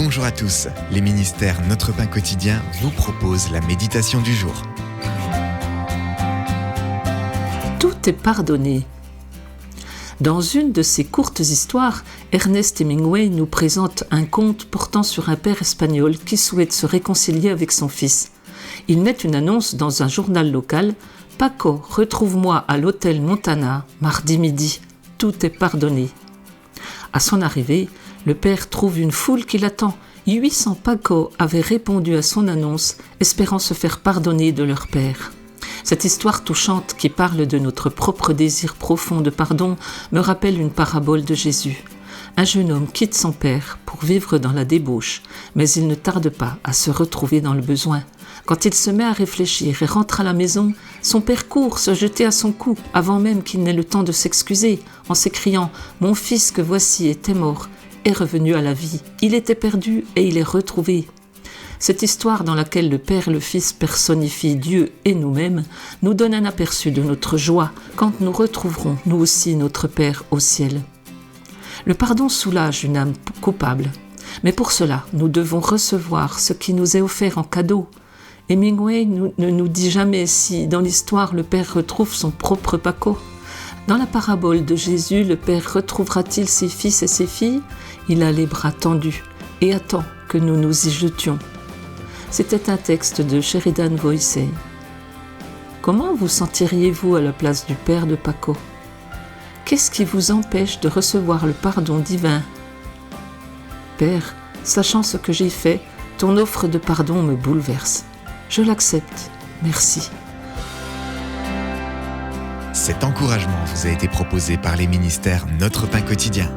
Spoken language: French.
Bonjour à tous, les ministères Notre Pain Quotidien vous proposent la méditation du jour. Tout est pardonné. Dans une de ses courtes histoires, Ernest Hemingway nous présente un conte portant sur un père espagnol qui souhaite se réconcilier avec son fils. Il met une annonce dans un journal local « Paco, retrouve-moi à l'hôtel Montana, mardi midi, tout est pardonné ». À son arrivée, le père trouve une foule qui l'attend. 800 Paco avaient répondu à son annonce, espérant se faire pardonner de leur père. Cette histoire touchante qui parle de notre propre désir profond de pardon me rappelle une parabole de Jésus. Un jeune homme quitte son père pour vivre dans la débauche, mais il ne tarde pas à se retrouver dans le besoin. Quand il se met à réfléchir et rentre à la maison, son père court se jeter à son cou avant même qu'il n'ait le temps de s'excuser, en s'écriant « Mon fils que voici était mort, est revenu à la vie. Il était perdu et il est retrouvé. » Cette histoire dans laquelle le Père et le Fils personnifient Dieu et nous-mêmes nous donne un aperçu de notre joie quand nous retrouverons nous aussi notre Père au ciel. Le pardon soulage une âme coupable, mais pour cela, nous devons recevoir ce qui nous est offert en cadeau. Hemingway ne nous dit jamais si, dans l'histoire, le Père retrouve son propre Paco. Dans la parabole de Jésus, le Père retrouvera-t-il ses fils et ses filles ? Il a les bras tendus et attend que nous nous y jetions. C'était un texte de Sheridan Voysey. Comment vous sentiriez-vous à la place du Père de Paco ? Qu'est-ce qui vous empêche de recevoir le pardon divin ? Père, sachant ce que j'ai fait, ton offre de pardon me bouleverse. Je l'accepte. Merci. Cet encouragement vous a été proposé par les ministères Notre Pain Quotidien.